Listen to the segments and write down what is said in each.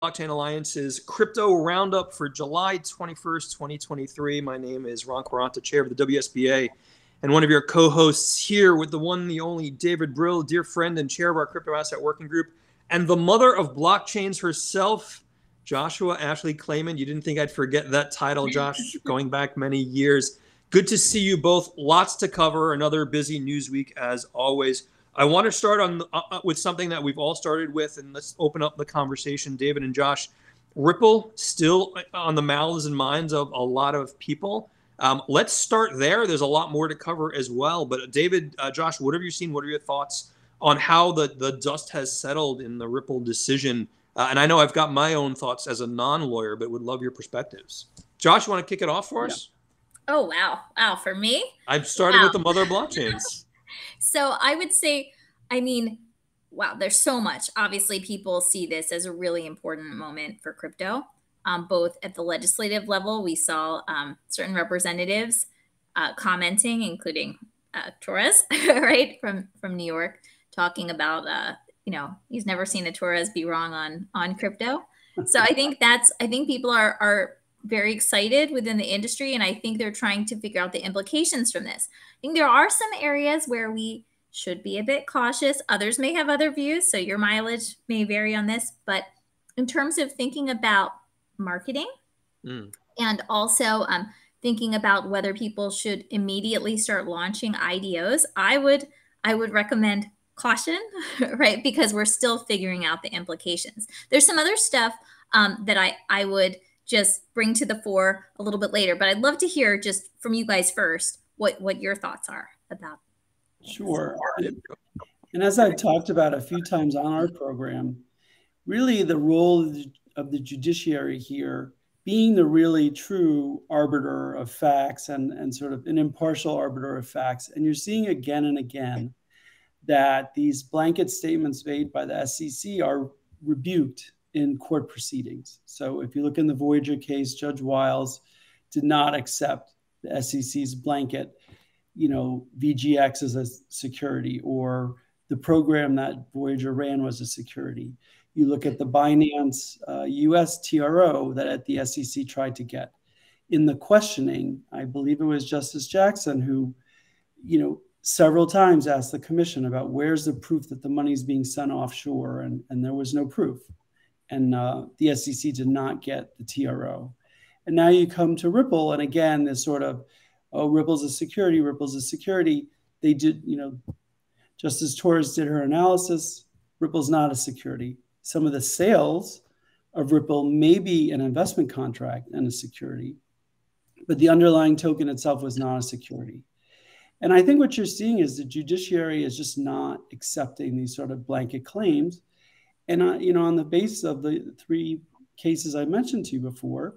Blockchain Alliance's Crypto Roundup for July 21st, 2023. My name is Ron Quaranta, chair of the WSBA, and one of your co-hosts here with the one, the only David Brill, dear friend and chair of our Crypto Asset Working Group, and the mother of blockchains herself, Joshua Ashley Klayman. You didn't think I'd forget that title, Josh, going back many years. Good to see you both. Lots to cover. Another busy news week as always. I want to start on with something that we've all started with, and let's open up the conversation, David and Josh. Ripple still on the mouths and minds of a lot of people. Let's start there. There's a lot more to cover as well. But David, Josh, what have you seen? What are your thoughts on how the dust has settled in the Ripple decision? And I know I've got my own thoughts as a non-lawyer, but would love your perspectives. Josh, you want to kick it off for us? Oh, wow. Wow. For me? I've started with the mother of blockchains. So I would say, I mean, wow, there's so much. Obviously, people see this as a really important moment for crypto, both at the legislative level. We saw certain representatives commenting, including Torres, right, from New York, talking about, he's never seen a Torres be wrong on crypto. So I think people are very excited within the industry, and I think they're trying to figure out the implications from this. I think there are some areas where we should be a bit cautious. Others may have other views, so your mileage may vary on this. But in terms of thinking about marketing and also thinking about whether people should immediately start launching IDOs, I would recommend caution, right? Because we're still figuring out the implications. There's some other stuff that I would just bring to the fore a little bit later, but I'd love to hear just from you guys first what your thoughts are about. Sure. And as I've talked about a few times on our program, really the role of the judiciary here being the really true arbiter of facts and sort of an impartial arbiter of facts. And you're seeing again and again that these blanket statements made by the SEC are rebuked in court proceedings. So if you look in the Voyager case, Judge Wiles did not accept the SEC's blanket, VGX as a security, or the program that Voyager ran was a security. You look at the Binance US TRO that the SEC tried to get. In the questioning, I believe it was Justice Jackson who, several times asked the commission about where's the proof that the money's being sent offshore, and there was no proof. And the SEC did not get the TRO. And now you come to Ripple, and again, this sort of, Ripple's a security, Ripple's a security. They did, Justice Torres did her analysis. Ripple's not a security. Some of the sales of Ripple may be an investment contract and a security, but the underlying token itself was not a security. And I think what you're seeing is the judiciary is just not accepting these sort of blanket claims. And, on the basis of the three cases I mentioned to you before,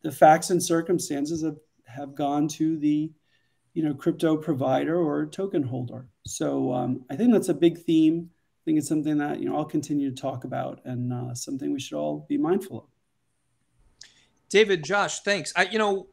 the facts and circumstances have gone to the, crypto provider or token holder. So I think that's a big theme. I think it's something that, I'll continue to talk about, and something we should all be mindful of. David, Josh, thanks. A couple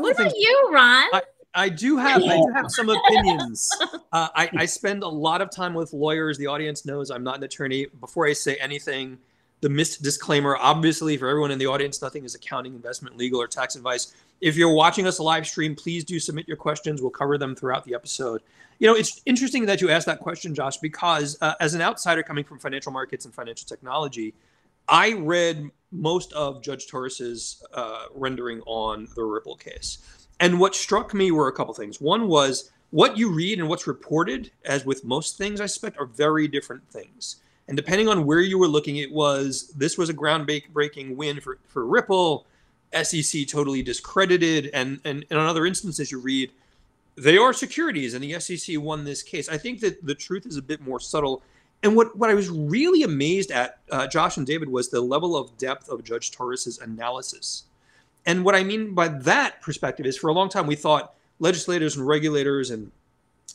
of things. What about you, Ron? I do have some opinions. I spend a lot of time with lawyers. The audience knows I'm not an attorney. Before I say anything, the missed disclaimer, obviously for everyone in the audience, nothing is accounting, investment, legal, or tax advice. If you're watching us live stream, please do submit your questions. We'll cover them throughout the episode. It's interesting that you asked that question, Josh, because as an outsider coming from financial markets and financial technology, I read most of Judge Torres's rendering on the Ripple case. And what struck me were a couple things. One was what you read and what's reported, as with most things, I suspect, are very different things. And depending on where you were looking, this was a groundbreaking win for Ripple, SEC totally discredited. And in other instances you read, they are securities and the SEC won this case. I think that the truth is a bit more subtle. And what I was really amazed at, Josh and David, was the level of depth of Judge Torres's analysis. And what I mean by that perspective is, for a long time, we thought legislators and regulators and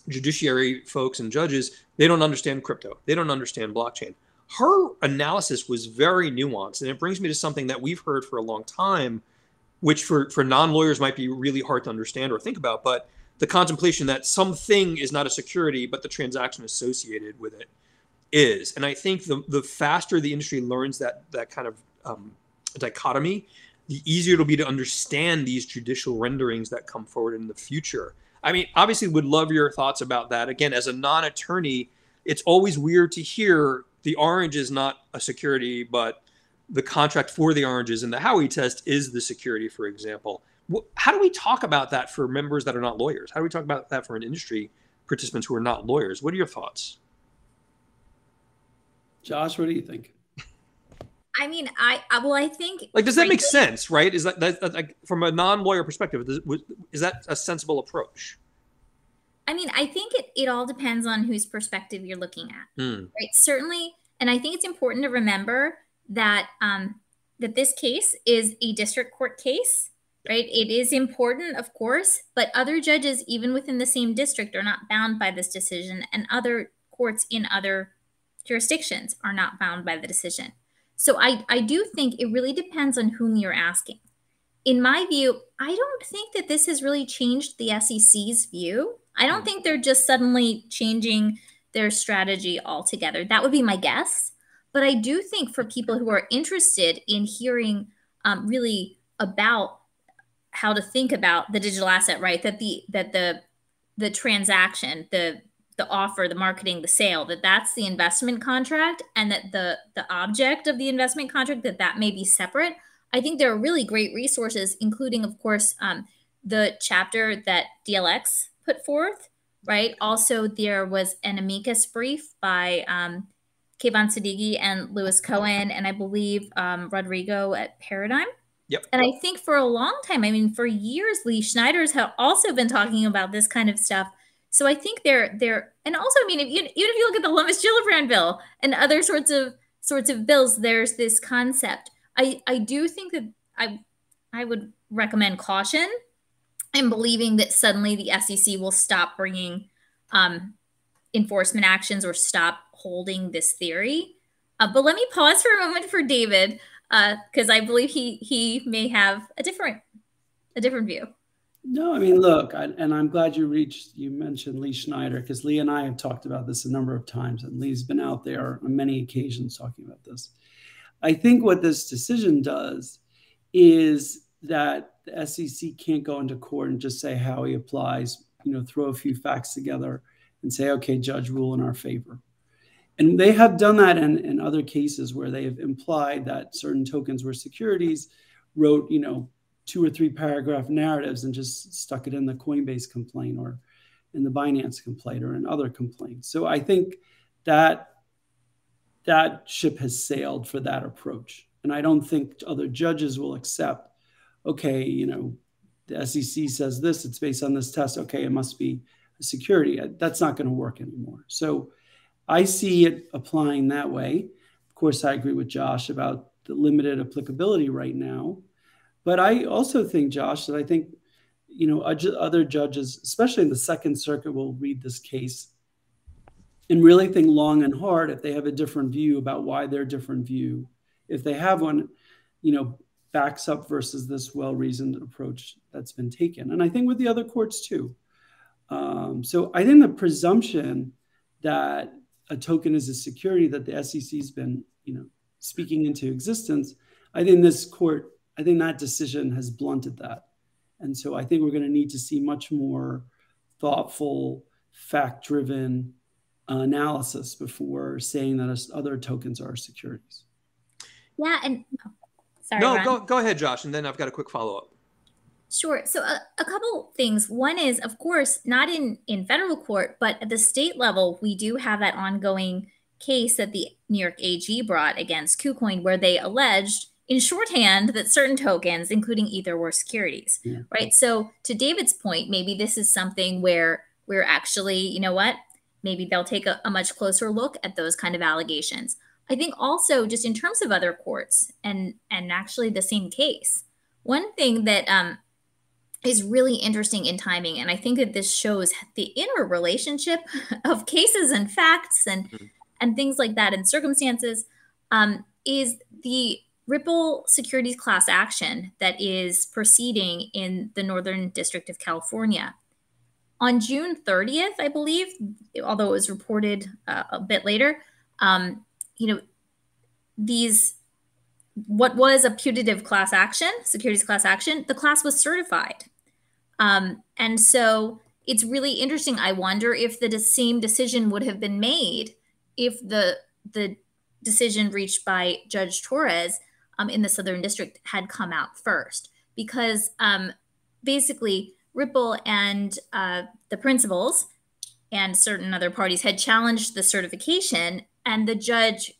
judiciary folks and judges, they don't understand crypto. They don't understand blockchain. Her analysis was very nuanced. And it brings me to something that we've heard for a long time, which for non-lawyers might be really hard to understand or think about, but the contemplation that something is not a security, but the transaction associated with it. is. And I think the faster the industry learns that kind of dichotomy, the easier it'll be to understand these judicial renderings that come forward in the future. I mean, obviously would love your thoughts about that. Again, as a non-attorney, it's always weird to hear the orange is not a security, but the contract for the oranges and the Howey test is the security, for example. How do we talk about that for members that are not lawyers? How do we talk about that for an industry participants who are not lawyers? What are your thoughts? Josh, what do you think? I mean, I think, like, does that make sense, right? Is that like, from a non-lawyer perspective, is that a sensible approach? I mean, I think it all depends on whose perspective you're looking at, right? Certainly, and I think it's important to remember that that this case is a district court case, right? It is important, of course, but other judges, even within the same district, are not bound by this decision, and other courts in other jurisdictions are not bound by the decision. So I do think it really depends on whom you're asking. In my view, I don't think that this has really changed the SEC's view. I don't think they're just suddenly changing their strategy altogether. That would be my guess. But I do think for people who are interested in hearing really about how to think about the digital asset, right? That the transaction, the offer, the marketing, the sale, that's the investment contract, and that the object of the investment contract, that may be separate. I think there are really great resources, including, of course, the chapter that DLX put forth, right? Also, there was an amicus brief by Kayvan Siddiqui and Louis Cohen, and I believe Rodrigo at Paradigm. Yep. And I think for a long time, I mean, for years, Lee Schneider's have also been talking about this kind of stuff. So I think they're, and also, I mean, even if you look at the Lummis-Gillibrand bill and other sorts of bills, there's this concept. I do think that I would recommend caution and believing that suddenly the SEC will stop bringing enforcement actions or stop holding this theory. But let me pause for a moment for David, because I believe he may have a different view. No, I mean, look, and I'm glad you mentioned Lee Schneider, because Lee and I have talked about this a number of times, and Lee's been out there on many occasions talking about this. I think what this decision does is that the SEC can't go into court and just say how he applies, throw a few facts together and say, okay, judge, rule in our favor. And they have done that in other cases where they have implied that certain tokens were securities, wrote, 2 or 3 paragraph narratives and just stuck it in the Coinbase complaint or in the Binance complaint or in other complaints. So I think that ship has sailed for that approach. And I don't think other judges will accept, okay, the SEC says this, it's based on this test. Okay, it must be a security. That's not going to work anymore. So I see it applying that way. Of course, I agree with Josh about the limited applicability right now. But I also think, Josh, that I think, other judges, especially in the Second Circuit, will read this case and really think long and hard if they have a different view about why their different view, if they have one, backs up versus this well-reasoned approach that's been taken. And I think with the other courts too. So I think the presumption that a token is a security that the SEC's been, speaking into existence, I think that decision has blunted that. And so I think we're going to need to see much more thoughtful, fact-driven analysis before saying that other tokens are securities. Yeah, and sorry. No, go ahead, Josh, and then I've got a quick follow-up. Sure. So a couple things. One is, of course, not in federal court, but at the state level, we do have that ongoing case that the New York AG brought against KuCoin, where they alleged in shorthand that certain tokens, including Ether, were securities, right? So to David's point, maybe this is something where we're actually, maybe they'll take a much closer look at those kind of allegations. I think also just in terms of other courts and actually the same case, one thing that is really interesting in timing, and I think that this shows the interrelationship of cases and facts and things like that and circumstances, is the Ripple securities class action that is proceeding in the Northern District of California. On June 30th, I believe, although it was reported a bit later, you know, what was a putative class action, securities class action, the class was certified. And so it's really interesting. I wonder if the same decision would have been made if the decision reached by Judge Torres in the Southern District had come out first. Because basically Ripple and the principals and certain other parties had challenged the certification, and the Judge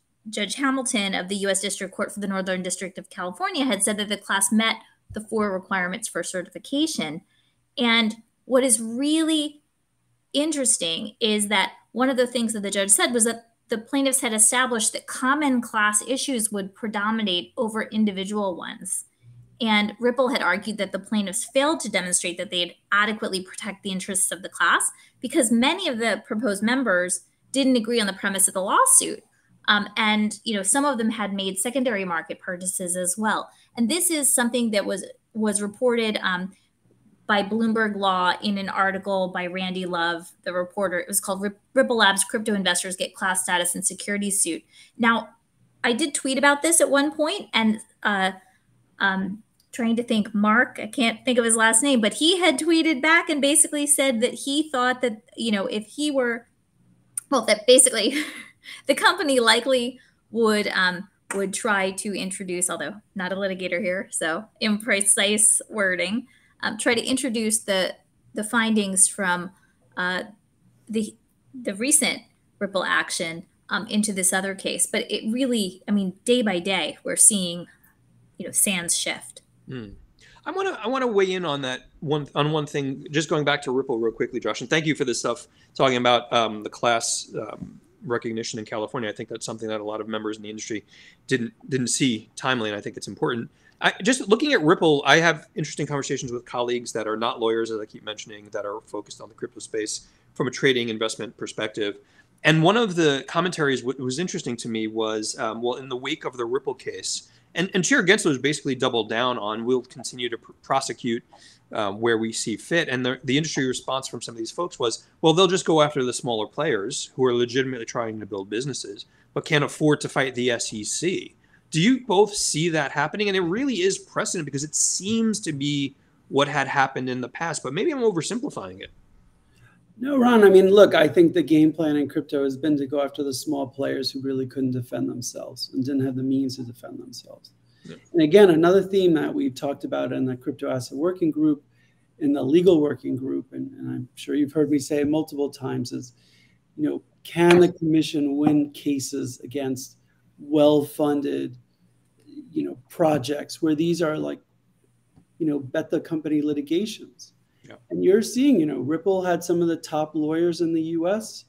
Hamilton of the U.S. District Court for the Northern District of California had said that the class met the 4 requirements for certification. And what is really interesting is that one of the things that the judge said was that the plaintiffs had established that common class issues would predominate over individual ones. And Ripple had argued that the plaintiffs failed to demonstrate that they'd adequately protect the interests of the class because many of the proposed members didn't agree on the premise of the lawsuit. And some of them had made secondary market purchases as well. And this is something that was reported by Bloomberg Law in an article by Randy Love, the reporter. It was called Ripple Labs Crypto Investors Get Class Status in Securities Suit. Now, I did tweet about this at one point, and trying to think, Mark, I can't think of his last name, but he had tweeted back and basically said that he thought that, if he were, that basically the company likely would try to introduce, although not a litigator here, so imprecise wording, try to introduce the findings from the recent Ripple action into this other case. But it really, day by day, we're seeing, sands shift. I want to weigh in on that one thing. Just going back to Ripple real quickly, Josh, and thank you for this stuff talking about the class recognition in California. I think that's something that a lot of members in the industry didn't see timely, and I think it's important. Just looking at Ripple, I have interesting conversations with colleagues that are not lawyers, as I keep mentioning, that are focused on the crypto space from a trading investment perspective. And one of the commentaries what was interesting to me was, in the wake of the Ripple case, and Chair Gensler has basically doubled down on, we'll continue to prosecute where we see fit. And the industry response from some of these folks was, well, they'll just go after the smaller players who are legitimately trying to build businesses, but can't afford to fight the SEC. Do you both see that happening? And it really is precedent because it seems to be what had happened in the past, but maybe I'm oversimplifying it. No, Ron, look, I think the game plan in crypto has been to go after the small players who really couldn't defend themselves and didn't have the means to defend themselves. Yeah. And again, another theme that we've talked about in the crypto asset working group, in the legal working group, and I'm sure you've heard me say it multiple times, is, can the commission win cases against well-funded, projects where these are like, bet the company litigations? Yeah. And you're seeing, Ripple had some of the top lawyers in the U.S.,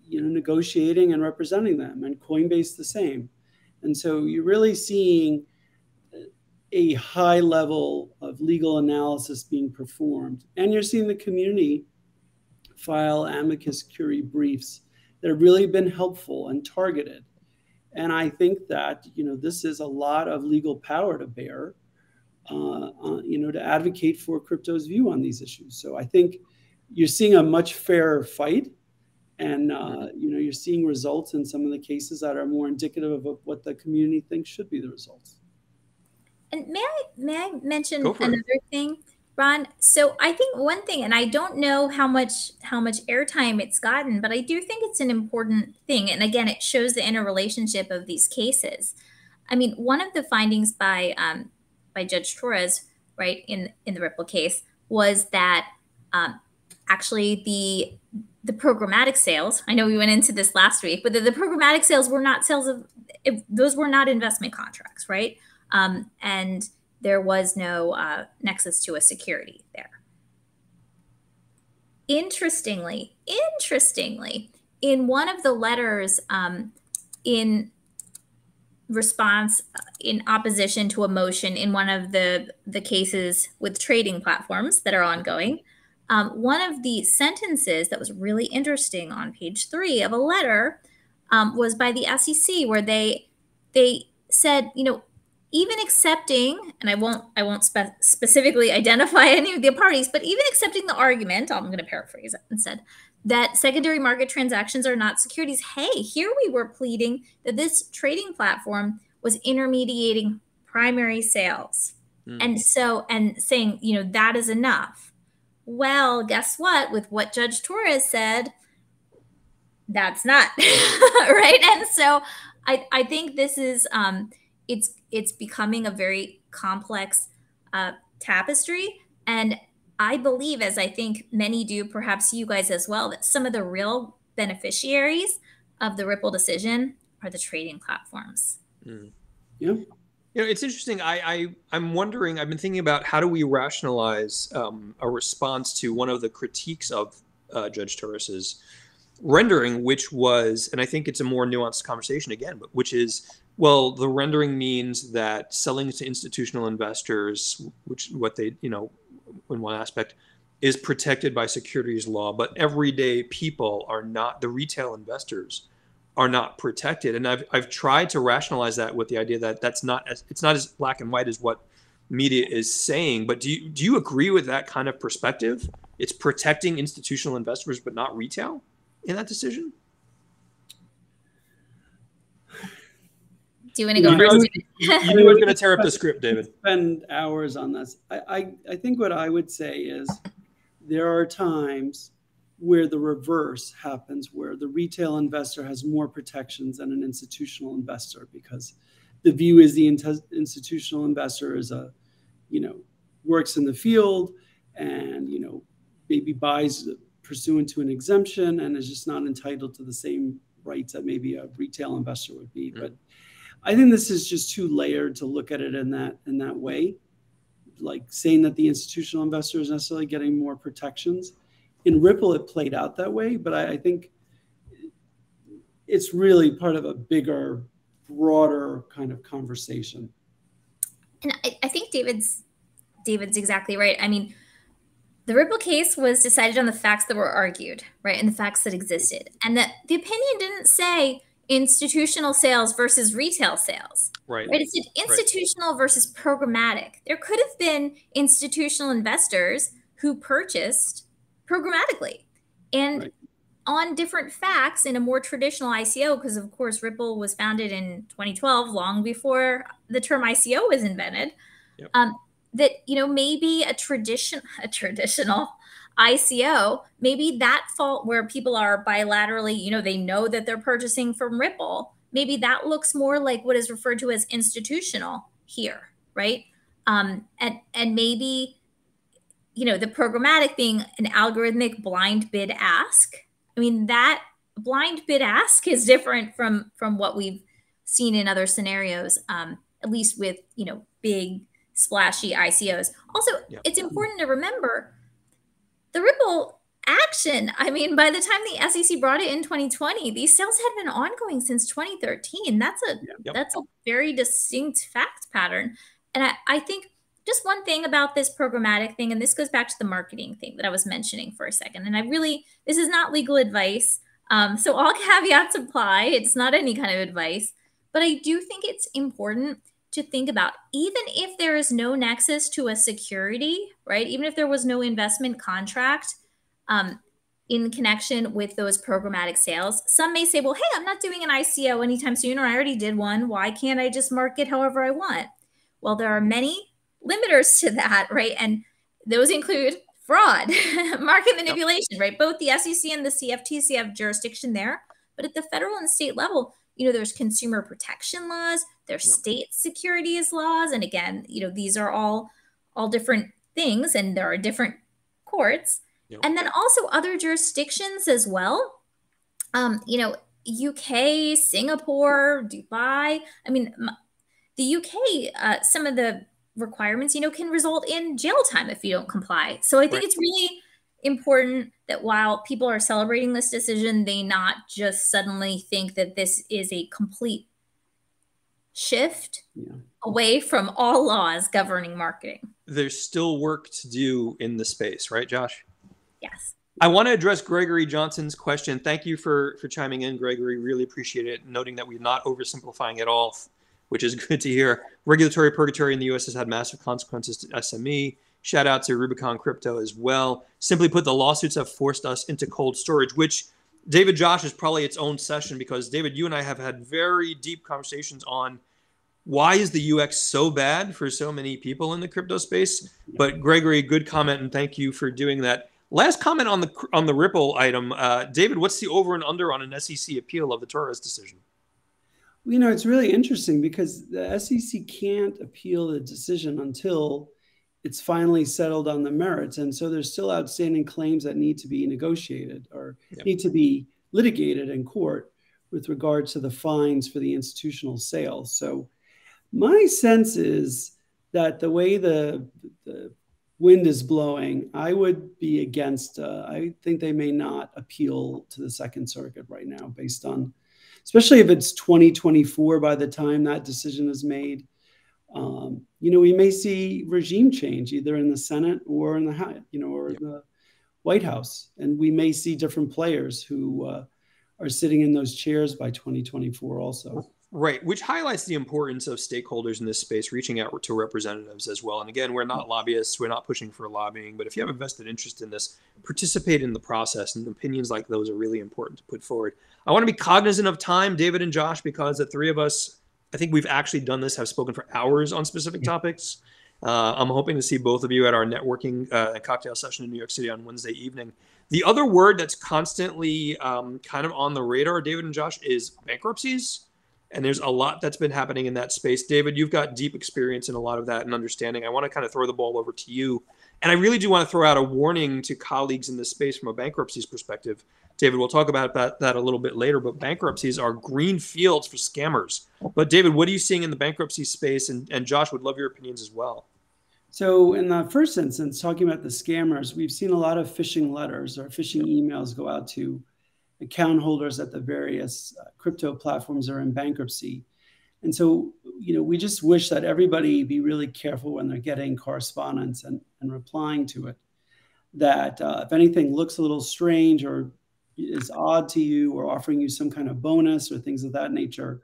negotiating and representing them, and Coinbase the same. And so you're really seeing a high level of legal analysis being performed. And you're seeing the community file amicus curiae briefs that have really been helpful and targeted. And I think that, this is a lot of legal power to bear, to advocate for crypto's view on these issues. So I think you're seeing a much fairer fight, and you're seeing results in some of the cases that are more indicative of what the community thinks should be the results. And may I mention another thing, Ron? So I think one thing, and I don't know how much airtime it's gotten, but I do think it's an important thing. And again, it shows the interrelationship of these cases. One of the findings by Judge Torres, right, in the Ripple case, was that actually the programmatic sales, I know we went into this last week, but the programmatic sales were not those were not investment contracts, right? And there was no nexus to a security there. Interestingly, in one of the letters in response, in opposition to a motion in one of the cases with trading platforms that are ongoing, one of the sentences that was really interesting on page 3 of a letter was by the SEC, where they said, even accepting, and I won't specifically identify any of the parties, but even accepting the argument, I'm going to paraphrase it instead, that secondary market transactions are not securities. Hey, here we were pleading that this trading platform was intermediating primary sales. And saying, that is enough. Well, guess what? With what Judge Torres said, that's not right. And so I think this is it's becoming a very complex tapestry. And I believe, as I think many do, perhaps you guys as well, that some of the real beneficiaries of the Ripple decision are the trading platforms. Yeah. It's interesting. I'm wondering, I've been thinking about how do we rationalize a response to one of the critiques of Judge Torres's rendering, which was, and I think it's a more nuanced conversation again, but which is, well, the rendering means that selling to institutional investors, which what they, in one aspect, is protected by securities law, but everyday people are not, the retail investors are not protected. And I've tried to rationalize that with the idea that it's not as black and white as what media is saying. But do you agree with that kind of perspective? It's protecting institutional investors, but not retail in that decision? Do you want to go first? You knew I was going to tear up the script, David. Spend hours on this. I think what I would say is there are times where the reverse happens, where the retail investor has more protections than an institutional investor, because the view is the institutional investor is works in the field and, maybe buys pursuant to an exemption and is just not entitled to the same rights that maybe a retail investor would be. But I think this is just too layered to look at it in that way, like saying that the institutional investor is necessarily getting more protections. In Ripple, it played out that way, but I think it's really part of a bigger, broader kind of conversation. And I think David's exactly right. I mean, the Ripple case was decided on the facts that were argued, right, and the facts that existed, and that the opinion didn't say institutional sales versus retail sales. Right. It said institutional versus programmatic. There could have been institutional investors who purchased programmatically and on different facts in a more traditional ICO, because of course Ripple was founded in 2012, long before the term ICO was invented. That maybe a traditional ICO, maybe that fault where people are bilaterally, they know that they're purchasing from Ripple, maybe that looks more like what is referred to as institutional here, right? And maybe the programmatic being an algorithmic blind bid ask. I mean, that blind bid ask is different from what we've seen in other scenarios, at least with big splashy ICOs. Also, it's important to remember the Ripple action. I mean, by the time the SEC brought it in 2020, these sales had been ongoing since 2013. That's a very distinct fact pattern. And I think just one thing about this programmatic thing, and this goes back to the marketing thing that I was mentioning for a second. And this is not legal advice. So all caveats apply. It's not any kind of advice. But I do think it's important to think about, even if there is no nexus to a security, right? Even if there was no investment contract in connection with those programmatic sales, some may say, well, hey, I'm not doing an ICO anytime soon, or I already did one. Why can't I just market however I want? Well, there are many limiters to that, right? And those include fraud, market manipulation, right? Both the SEC and the CFTC have jurisdiction there. But at the federal and state level, there's consumer protection laws, there's state securities laws. And again, these are all different things, and there are different courts. And then also other jurisdictions as well. UK, Singapore, Dubai. I mean, the UK, some of the requirements, can result in jail time if you don't comply. So I think it's really important that while people are celebrating this decision, they not just suddenly think that this is a complete shift away from all laws governing marketing. There's still work to do in the space, right, Josh? Yes. I want to address Gregory Johnson's question. Thank you for chiming in, Gregory. Really appreciate it. Noting that we're not oversimplifying at all, which is good to hear. Regulatory purgatory in the U.S. has had massive consequences to SME Shout out to Rubicon Crypto as well. Simply put, the lawsuits have forced us into cold storage, which David Josh is probably its own session, because David, you and I have had very deep conversations on why is the UX so bad for so many people in the crypto space. But Gregory, good comment, and thank you for doing that. Last comment on the Ripple item. David, what's the over and under on an SEC appeal of the Torres decision? You know, it's really interesting because the SEC can't appeal the decision until it's finally settled on the merits. And so there's still outstanding claims that need to be negotiated or need to be litigated in court with regards to the fines for the institutional sales. So my sense is that the way the wind is blowing, I would be against, I think they may not appeal to the Second Circuit right now based on, especially if it's 2024 by the time that decision is made. You know, we may see regime change either in the Senate or in the, or in the White House. And we may see different players who are sitting in those chairs by 2024 also. Right, which highlights the importance of stakeholders in this space reaching out to representatives as well. And again, we're not lobbyists, we're not pushing for lobbying, but if you have a vested interest in this, participate in the process, and opinions like those are really important to put forward. I want to be cognizant of time, David and Josh, because the three of us, I think we've actually done this, have spoken for hours on specific topics. I'm hoping to see both of you at our networking cocktail session in New York City on Wednesday evening. The other word that's constantly kind of on the radar, David and Josh, is bankruptcies. And there's a lot that's been happening in that space. David, you've got deep experience in a lot of that and understanding. I want to kind of throw the ball over to you. And I really do want to throw out a warning to colleagues in this space from a bankruptcies perspective. David, we'll talk about that a little bit later, but bankruptcies are green fields for scammers. But David, what are you seeing in the bankruptcy space? And Josh, would love your opinions as well. So in the first instance, talking about the scammers, we've seen a lot of phishing letters or phishing emails go out to account holders at the various crypto platforms that are in bankruptcy. And so, you know, we just wish that everybody be really careful when they're getting correspondence and replying to it, that if anything looks a little strange or is odd to you or offering you some kind of bonus or things of that nature,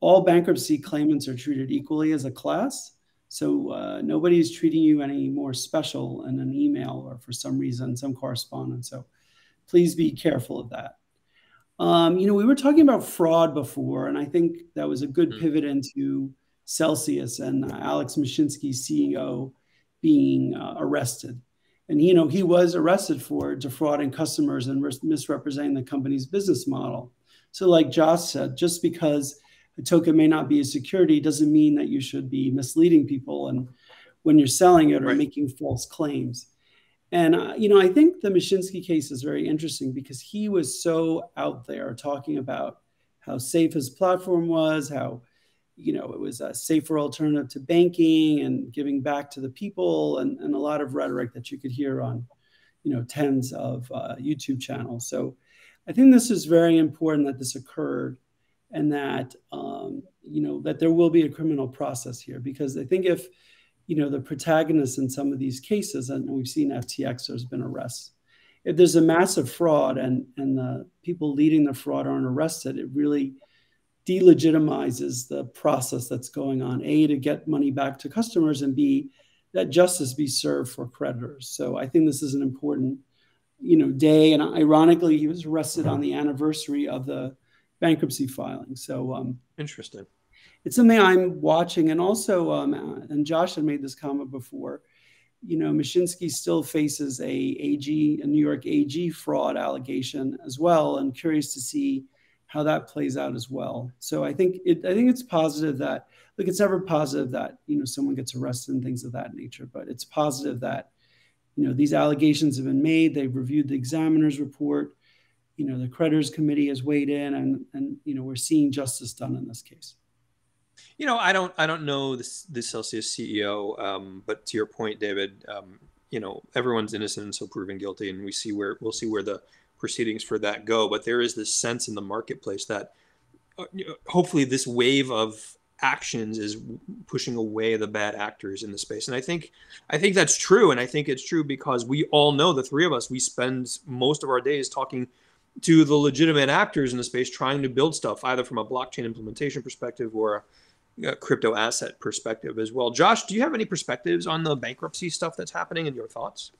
all bankruptcy claimants are treated equally as a class. So nobody's treating you any more special in an email or for some reason, some correspondence. So please be careful of that. You know, we were talking about fraud before, and I think that was a good pivot into Celsius and Alex Mashinsky's CEO being arrested. And, you know, he was arrested for defrauding customers and misrepresenting the company's business model. So like Josh said, just because a token may not be a security doesn't mean that you should be misleading people and when you're selling it or making false claims. And, you know, I think the Mashinsky case is very interesting because he was so out there talking about how safe his platform was, how, you know, it was a safer alternative to banking and giving back to the people and a lot of rhetoric that you could hear on, you know, tens of YouTube channels. So I think this is very important that this occurred and that, you know, that there will be a criminal process here, because I think if, you know, the protagonists in some of these cases, and we've seen FTX, there's been arrests. If there's a massive fraud and the people leading the fraud aren't arrested, it really delegitimizes the process that's going on, A, to get money back to customers, and B, that justice be served for creditors. So I think this is an important, you know, day. And ironically, he was arrested on the anniversary of the bankruptcy filing. So interesting. It's something I'm watching. And also, and Josh had made this comment before, you know, Mashinsky still faces a New York AG fraud allegation as well. I'm curious to see how that plays out as well. So I think it's positive that, look, it's never positive that, you know, someone gets arrested and things of that nature, but it's positive that, you know, these allegations have been made. They've reviewed the examiner's report. You know, the creditors committee has weighed in and, you know, we're seeing justice done in this case. You know, I don't know the Celsius CEO, but to your point, David, you know, everyone's innocent until proven guilty, and we'll see where the proceedings for that go. But there is this sense in the marketplace that hopefully this wave of actions is pushing away the bad actors in the space, and I think that's true, and I think it's true because we all know, the three of us, we spend most of our days talking to the legitimate actors in the space, trying to build stuff either from a blockchain implementation perspective or crypto asset perspective as well. Josh, do you have any perspectives on the bankruptcy stuff that's happening and your thoughts?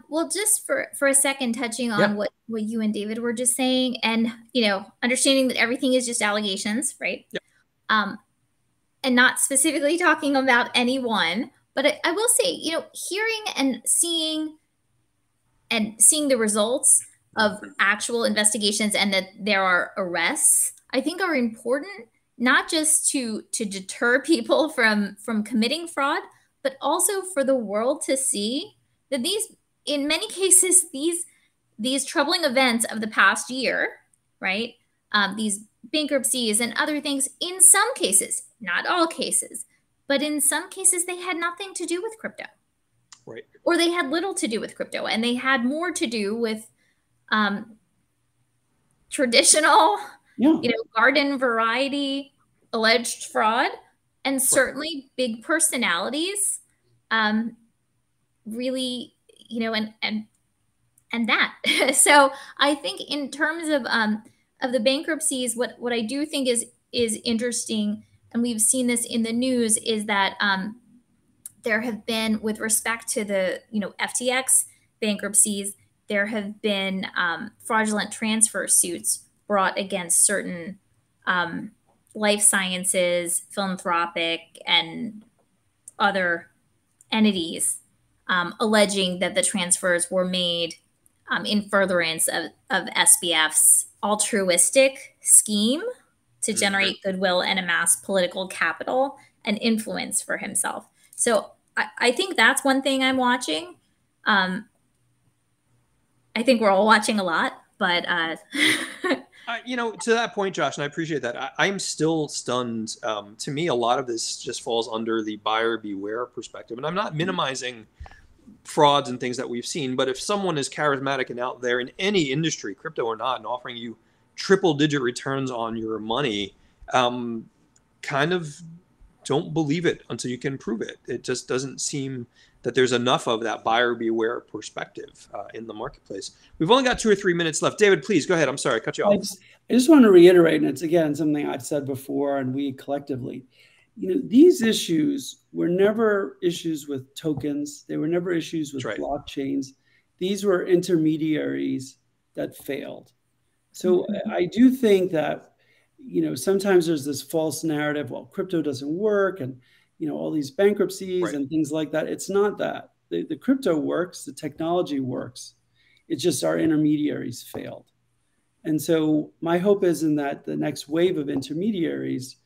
Well, just for a second, touching on what you and David were just saying, and understanding that everything is just allegations, right? Yep. And not specifically talking about anyone, but I will say, hearing and seeing the results of actual investigations and that there are arrests, I think are important, not just to deter people from committing fraud, but also for the world to see that in many cases, these troubling events of the past year, right? These bankruptcies and other things, in some cases, not all cases, but in some cases, they had nothing to do with crypto. Right. Or they had little to do with crypto, and they had more to do with traditional, garden variety alleged fraud, and certainly big personalities, really, and that. So I think in terms of the bankruptcies, what I do think is interesting, and we've seen this in the news, is that there have been, with respect to the FTX bankruptcies, there have been fraudulent transfer suits brought against certain life sciences, philanthropic, and other entities, alleging that the transfers were made in furtherance of SBF's altruistic scheme to generate goodwill and amass political capital and influence for himself. So I think that's one thing I'm watching. I think we're all watching a lot, but to that point, Josh, and I appreciate that. I'm still stunned. To me, a lot of this just falls under the buyer beware perspective, and I'm not minimizing frauds and things that we've seen. But if someone is charismatic and out there in any industry, crypto or not, and offering you triple-digit returns on your money, kind of don't believe it until you can prove it. It just doesn't seem that there's enough of that buyer beware perspective in the marketplace. We've only got 2 or 3 minutes left. David, please go ahead. I'm sorry, I cut you off. I just want to reiterate, and it's again something I've said before, and we collectively, these issues were never issues with tokens. They were never issues with blockchains. These were intermediaries that failed. So I do think that sometimes there's this false narrative, well, crypto doesn't work, and all these bankruptcies and things like that. It's not that. The crypto works, the technology works. It's just our intermediaries failed. And so my hope is in that the next wave of intermediaries,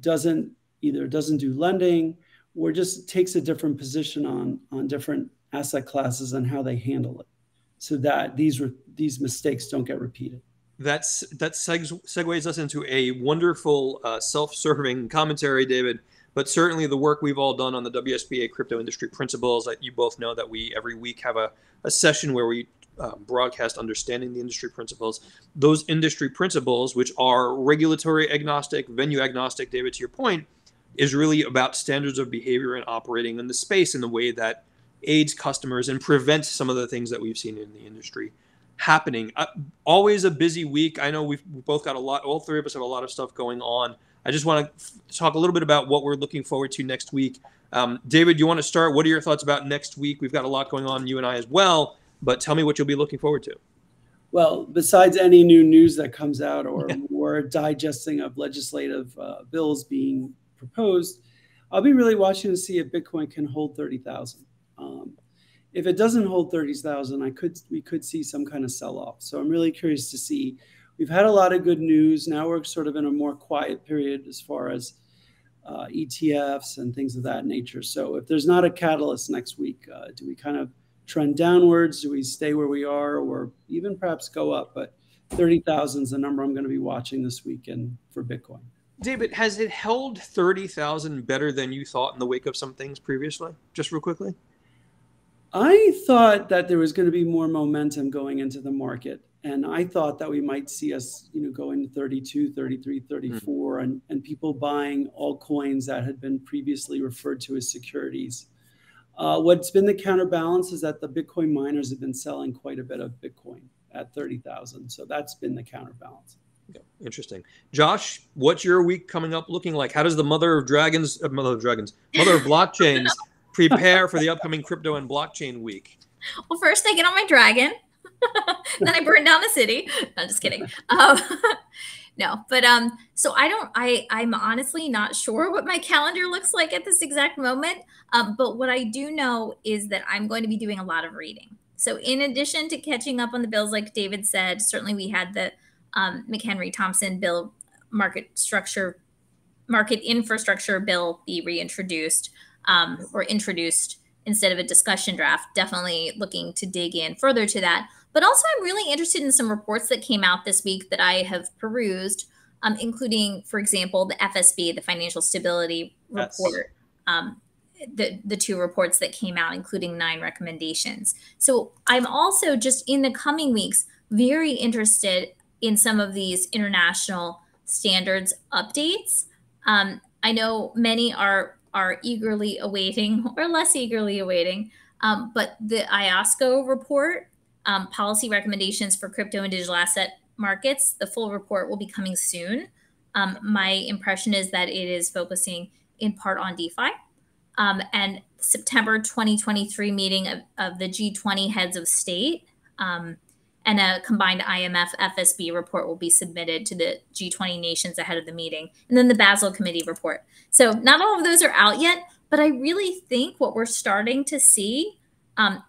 doesn't do lending, or just takes a different position on different asset classes and how they handle it, so that these mistakes don't get repeated. That segues us into a wonderful self-serving commentary, David. But certainly the work we've all done on the WSBA Crypto Industry Principles, that you both know that we every week have a session where we broadcast understanding the industry principles. Those industry principles, which are regulatory agnostic, venue agnostic, David, to your point, is really about standards of behavior and operating in the space in the way that aids customers and prevents some of the things that we've seen in the industry happening. Always a busy week. I know we've both got all three of us have a lot of stuff going on. I just want to talk a little bit about what we're looking forward to next week. David, you want to start? What are your thoughts about next week? We've got a lot going on, you and I as well, but tell me what you'll be looking forward to. Well, besides any new news that comes out or more digesting of legislative bills being proposed, I'll be really watching to see if Bitcoin can hold 30,000. If it doesn't hold 30,000, we could see some kind of sell-off. So I'm really curious to see. We've had a lot of good news. Now we're sort of in a more quiet period as far as ETFs and things of that nature. So if there's not a catalyst next week, do we kind of trend downwards? Do we stay where we are, or even perhaps go up? But 30,000 is the number I'm going to be watching this weekend for Bitcoin. David, has it held 30,000 better than you thought in the wake of some things previously? Just real quickly. I thought that there was going to be more momentum going into the market. And I thought that we might see us, go into 32, 33, 34, and people buying altcoins that had been previously referred to as securities. What's been the counterbalance is that the Bitcoin miners have been selling quite a bit of Bitcoin at 30,000. So that's been the counterbalance. Interesting. Josh, what's your week coming up looking like? How does the mother of blockchains prepare for the upcoming crypto and blockchain week? Well, first I get on my dragon. Then I burn down the city. No, I'm just kidding. No, but so I'm honestly not sure what my calendar looks like at this exact moment. But what I do know is that I'm going to be doing a lot of reading. So in addition to catching up on the bills, like David said, certainly we had the McHenry-Thompson bill, market infrastructure bill be reintroduced or introduced instead of a discussion draft. Definitely looking to dig in further to that. But also I'm really interested in some reports that came out this week that I have perused, including, for example, the FSB, the Financial Stability Report, the 2 reports that came out, including 9 recommendations. So I'm also just in the coming weeks very interested in some of these international standards updates. I know many are eagerly awaiting or less eagerly awaiting, but the IOSCO report, policy recommendations for crypto and digital asset markets, the full report will be coming soon. My impression is that it is focusing in part on DeFi. And September 2023 meeting of the G20 heads of state and a combined IMF FSB report will be submitted to the G20 nations ahead of the meeting. And then the Basel Committee report. So not all of those are out yet, but I really think what we're starting to see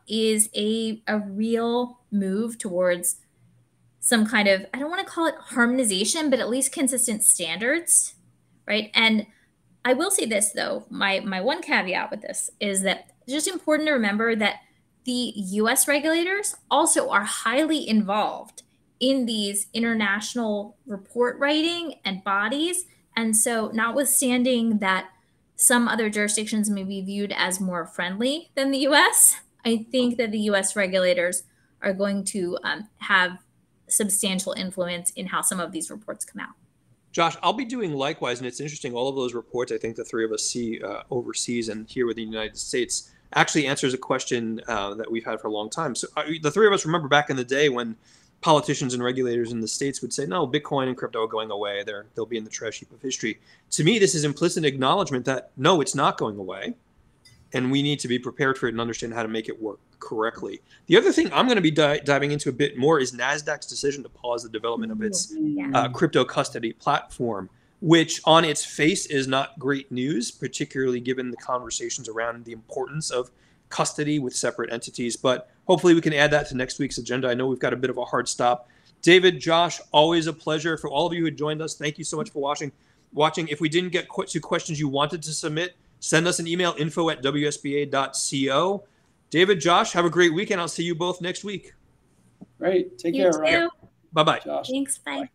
is a real move towards some kind of, I don't want to call it harmonization, but at least consistent standards, right? And I will say this, though, my one caveat with this is that it's just important to remember that the US regulators also are highly involved in these international report writing and bodies. And so notwithstanding that some other jurisdictions may be viewed as more friendly than the US, I think that the US regulators are going to have substantial influence in how some of these reports come out. Josh, I'll be doing likewise, and it's interesting. All of those reports, I think the 3 of us see overseas and here within the United States, actually answers a question that we've had for a long time. So the 3 of us remember back in the day when politicians and regulators in the States would say, no, Bitcoin and crypto are going away. They'll be in the trash heap of history. To me, this is implicit acknowledgement that, no, it's not going away. And we need to be prepared for it and understand how to make it work correctly. The other thing I'm going to be diving into a bit more is NASDAQ's decision to pause the development of its crypto custody platform, which on its face is not great news, particularly given the conversations around the importance of custody with separate entities. But hopefully we can add that to next week's agenda. I know we've got a bit of a hard stop. David, Josh, always a pleasure. For all of you who joined us, thank you so much for watching. If we didn't get to questions you wanted to submit, send us an email, info@wsba.co. David, Josh, have a great weekend. I'll see you both next week. Great. Take care. Ryan. Bye-bye. Thanks. Bye.